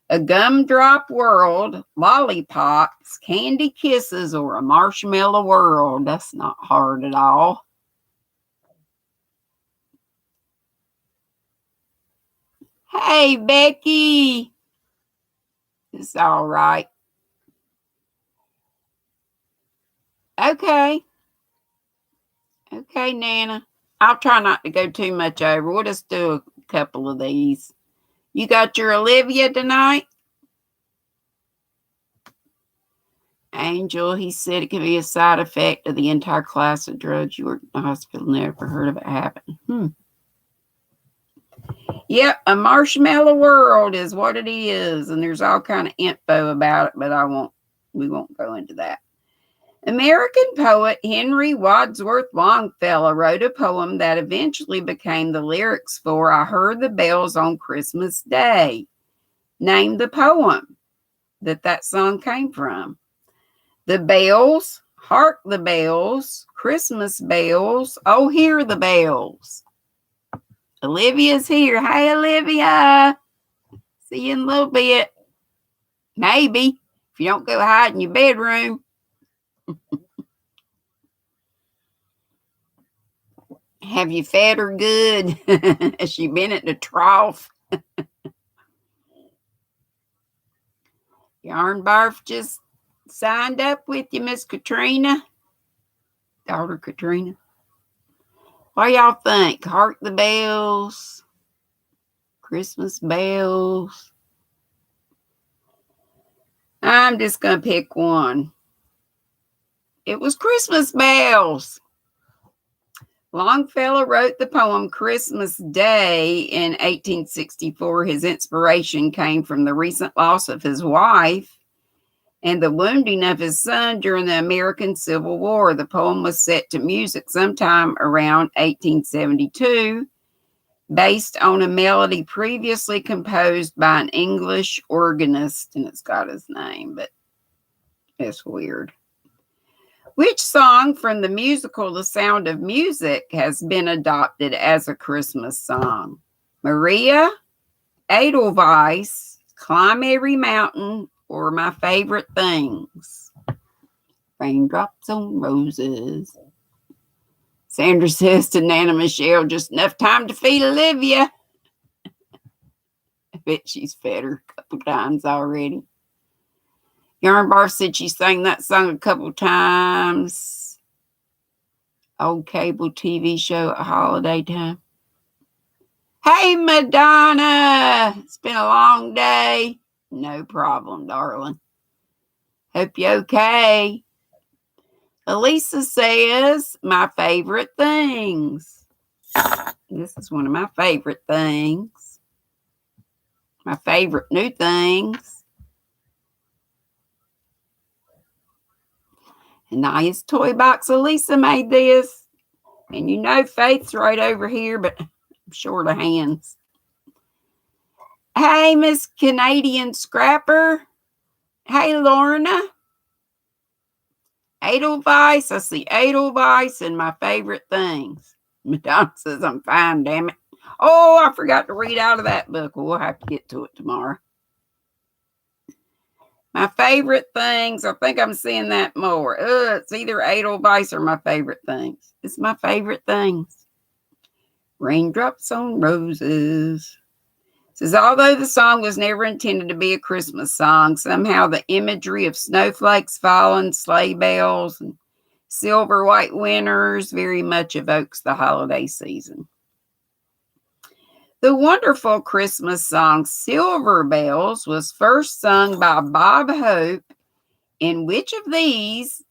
A gumdrop world, lollipops, candy kisses, or a marshmallow world. That's not hard at all. Hey, Becky. It's all right. Okay. Okay, Nana. I'll try not to go too much over. We'll just do a couple of these. You got your Olivia tonight? Angel, he said it could be a side effect of the entire class of drugs you were in the hospital. Never heard of it happen. Yep, a marshmallow world is what it is, and there's all kind of info about it, but we won't go into that. American poet Henry Wadsworth Longfellow wrote a poem that eventually became the lyrics for I Heard the Bells on Christmas Day. Name the poem that song came from. The bells, hark the bells, Christmas bells, oh, hear the bells. Olivia's here. Hey, Olivia. See you in a little bit. Maybe, if you don't go hide in your bedroom. Have you fed her good? Has she been at the trough? Yarn Barf just signed up with you, Miss Katrina. Daughter Katrina. What y'all think? Hark the bells. Christmas bells. I'm just going to pick one. It was Christmas bells. Longfellow wrote the poem Christmas Day in 1864. His inspiration came from the recent loss of his wife and the wounding of his son during the American Civil War. The poem was set to music sometime around 1872, based on a melody previously composed by an English organist, and it's got his name, but it's weird. Which song from the musical The Sound of Music has been adopted as a Christmas song? Maria, Edelweiss, Climb Every Mountain, or My Favorite Things? Raindrops on Roses. Sandra says to Nana Michelle, just enough time to feed Olivia. I bet she's fed her a couple times already. Yarn Barf said she sang that song a couple times. Old cable TV show at holiday time. Hey, Madonna. It's been a long day. No problem, darling. Hope you're okay. Elisa says, my favorite things. This is one of my favorite things. My favorite new things. A nice toy box. Elisa made this. And you know Faith's right over here, but I'm short of hands. Hey, Miss Canadian Scrapper. Hey, Lorna. Edelweiss. I see Edelweiss and my favorite things. Madonna says I'm fine, damn it. Oh, I forgot to read out of that book. We'll have to get to it tomorrow. My favorite things. I think I'm seeing that more. It's either Edelweiss or my favorite things. It's my favorite things. Raindrops on Roses. It says, although the song was never intended to be a Christmas song, somehow the imagery of snowflakes falling, sleigh bells, and silver white winters very much evokes the holiday season. The wonderful Christmas song Silver Bells was first sung by Bob Hope in which of these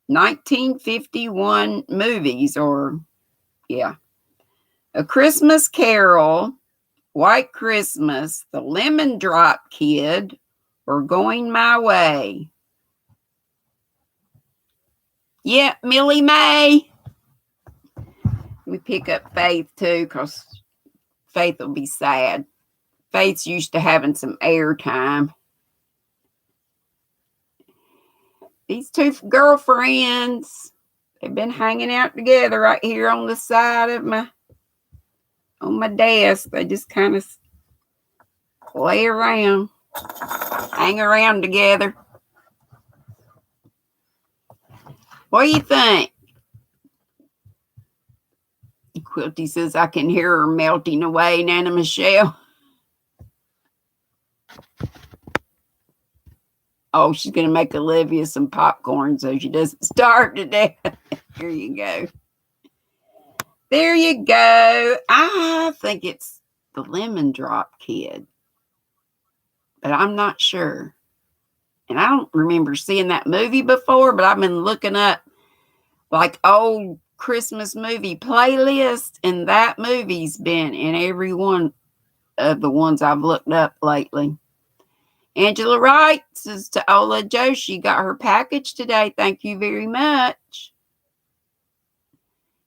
1951 movies? A Christmas Carol, White Christmas, The Lemon Drop Kid, or Going My Way? Yep, Millie Mae. We pick up Faith too, because Faith will be sad. Faith's used to having some airtime. These two girlfriends, they've been hanging out together right here on the side of my desk. They just kind of lay around, hang around together. What do you think? Quilty says, I can hear her melting away, Nana Michelle. Oh, she's going to make Olivia some popcorn so she doesn't starve to death. Here you go. There you go. I think it's the Lemon Drop Kid, but I'm not sure. And I don't remember seeing that movie before, but I've been looking up like old Christmas movie playlist, and that movie's been in every one of the ones I've looked up lately. Angela writes to Ola Joe, she got her package today. Thank you very much.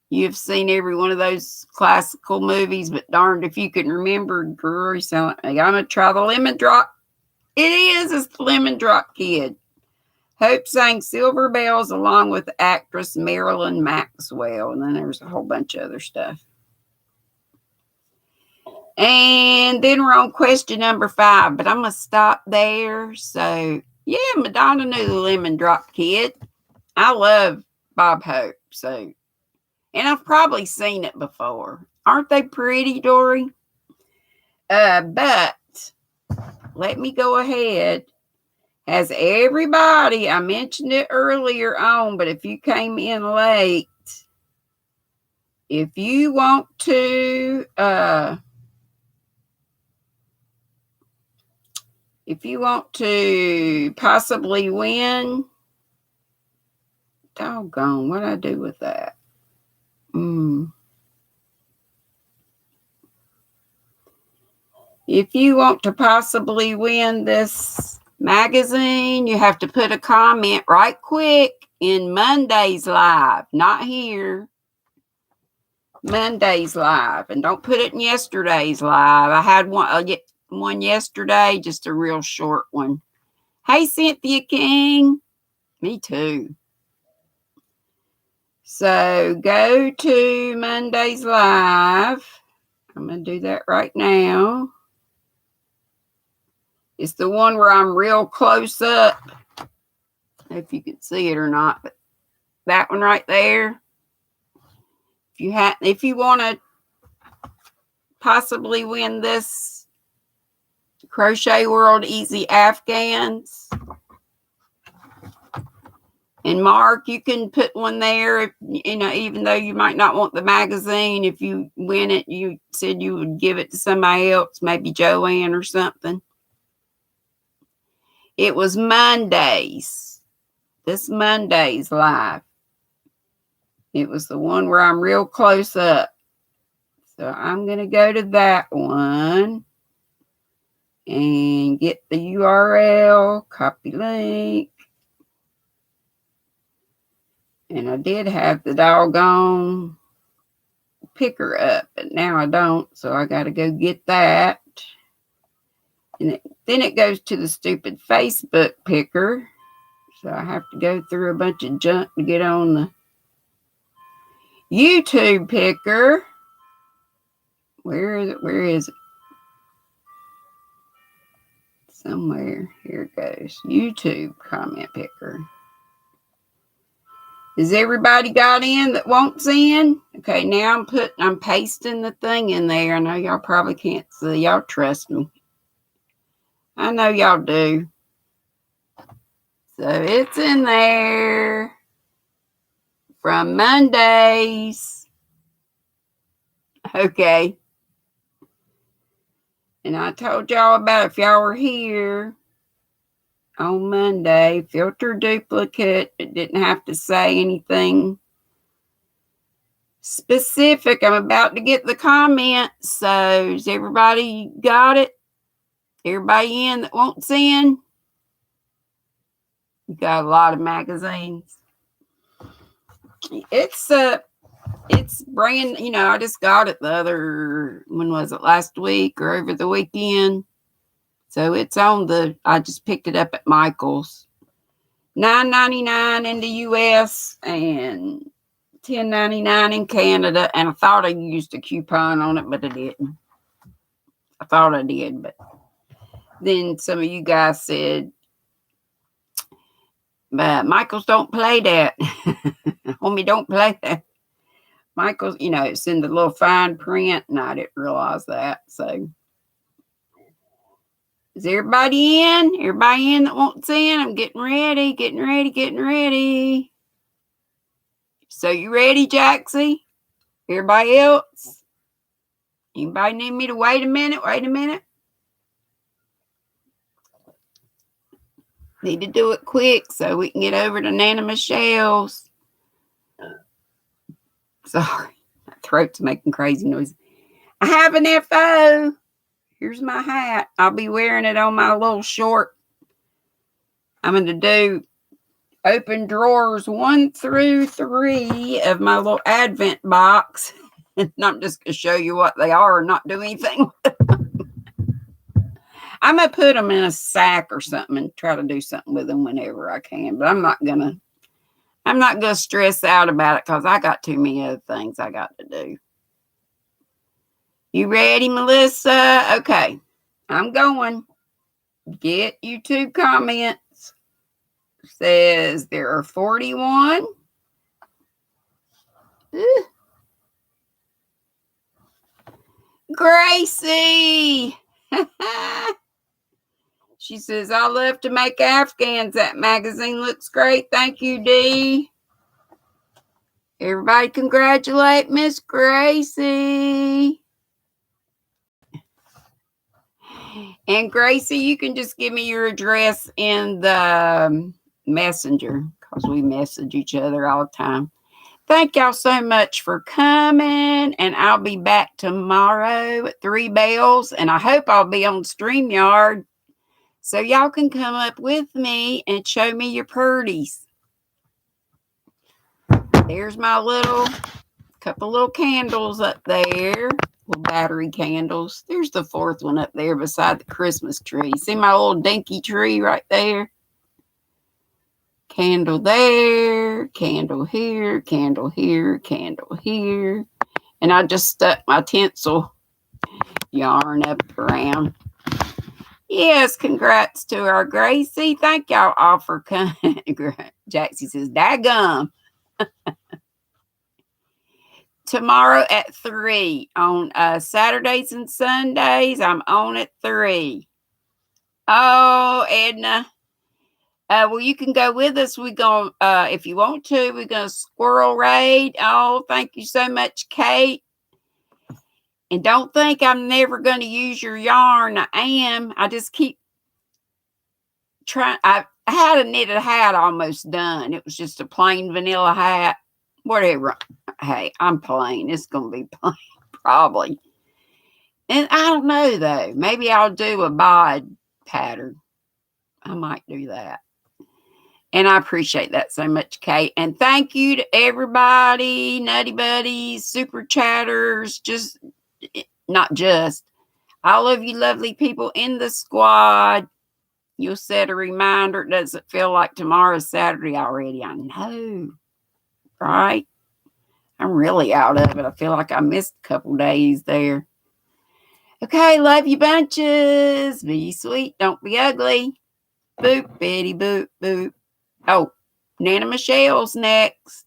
You've seen every one of those classical movies, but darned if you can remember. Girl, you sound like, I'm going to try the Lemon Drop. It's the Lemon Drop Kid. Hope sang Silver Bells along with actress Marilyn Maxwell. And then there's a whole bunch of other stuff. And then we're on question number 5, but I'm going to stop there. So, yeah, Madonna knew the Lemon Drop Kid. I love Bob Hope. So, and I've probably seen it before. Aren't they pretty, Dory? But let me go ahead. Has everybody, I mentioned it earlier on, but if you came in late, if you want to possibly win, doggone, what'd I do with that? If you want to possibly win this magazine, you have to put a comment right quick in Monday's live, not here. Monday's live, and don't put it in yesterday's live. I had one yesterday, just a real short one. Hey, Cynthia King. Me too. So go to Monday's live. I'm going to do that right now. It's the one where I'm real close up. If you can see it or not, but that one right there. If you want to possibly win this Crochet World Easy Afghans, And Mark, you can put one there, if, even though you might not want the magazine. If you win it, you said you would give it to somebody else, maybe Joanne or something. It was Mondays. This Monday's live. It was the one where I'm real close up. So I'm going to go to that one and get the URL, copy link. And I did have the doggone picker up, but now I don't. So I got to go get that. And then it goes to the stupid Facebook picker. So I have to go through a bunch of junk to get on the YouTube picker. Where is it? Where is it? Somewhere. Here it goes. YouTube comment picker. Has everybody got in that wants in? Okay, now I'm pasting the thing in there. I know y'all probably can't see. Y'all trust me. I know y'all do. So it's in there from Mondays. Okay. And I told y'all about if y'all were here on Monday, filter duplicate. It didn't have to say anything specific. I'm about to get the comments. So has everybody got it? Everybody in that wants in? You got a lot of magazines. It's brand, I just got it when was it, last week or over the weekend? So it's I just picked it up at Michael's. $9.99 in the US and $10.99 in Canada. And I thought I used a coupon on it, but I didn't. I thought I did, but then some of you guys said, but Michael's don't play that. Homie, don't play that. Michael's, it's in the little fine print, and I didn't realize that. So, is everybody in? Everybody in that wants in? I'm getting ready. So, you ready, Jaxie? Everybody else? Anybody need me to wait a minute? Need to do it quick so we can get over to Nana Michelle's. Sorry, my throat's making crazy noise. I have an FO. Here's my hat. I'll be wearing it on my little short. I'm going to do open drawers 1 through 3 of my little Advent box. And I'm just going to show you what they are and not do anything with them. I'm going to put them in a sack or something and try to do something with them whenever I can. But I'm not going to stress out about it because I got too many other things I got to do. You ready, Melissa? Okay. I'm going. Get YouTube comments. Says there are 41. Gracie. She says, I love to make Afghans. That magazine looks great. Thank you, Dee. Everybody congratulate Miss Gracie. And Gracie, you can just give me your address in the messenger because we message each other all the time. Thank y'all so much for coming. And I'll be back tomorrow at 3 bells. And I hope I'll be on StreamYard so y'all can come up with me and show me your purties. There's my couple little candles up there. Little battery candles. There's the 4th one up there beside the Christmas tree. See my little dinky tree right there? Candle there, candle here, candle here, candle here. And I just stuck my tinsel yarn up around. Yes, congrats to our Gracie. Thank y'all all for coming. Jaxie says, daggum. Tomorrow at 3 on Saturdays and Sundays. I'm on at 3. Oh, Edna. Well, you can go with us. We're going, if you want to, we're going to squirrel raid. Oh, thank you so much, Kate. And don't think I'm never going to use your yarn. I am. I just keep trying. I had a knitted hat almost done. It was just a plain vanilla hat. Whatever. Hey, I'm plain. It's going to be plain, probably. And I don't know, though. Maybe I'll do a bod pattern. I might do that. And I appreciate that so much, Kate. And thank you to everybody, Nutty Buddies, Super Chatters, not just, all of you lovely people in the squad. You'll set a reminder. It doesn't feel like tomorrow's Saturday already. I know, right? I'm really out of it. I feel like I missed a couple days there. Okay, love you bunches. Be sweet. Don't be ugly. Boop, bitty, boop, boop. Oh, Nana Michelle's next.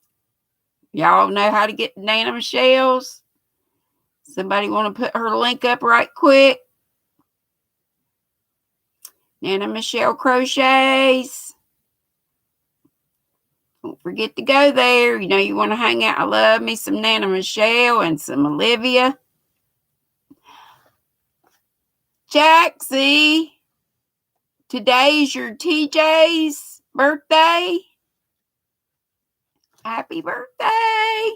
Y'all know how to get to Nana Michelle's? Somebody want to put her link up right quick? Nana Michelle Crochets. Don't forget to go there. You know you want to hang out. I love me some Nana Michelle and some Olivia. Jaxie, today's your TJ's birthday. Happy birthday.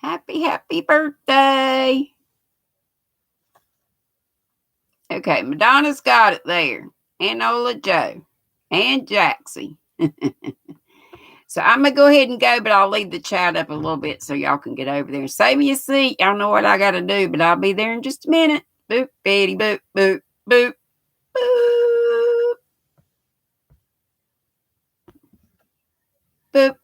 Happy birthday. Okay, Madonna's got it there. And Ola Joe. And Jaxie. So I'm going to go ahead and go, but I'll leave the chat up a little bit so y'all can get over there. Save me a seat. Y'all know what I got to do, but I'll be there in just a minute. Boop, bitty, boop, boop, boop, boop. Boop.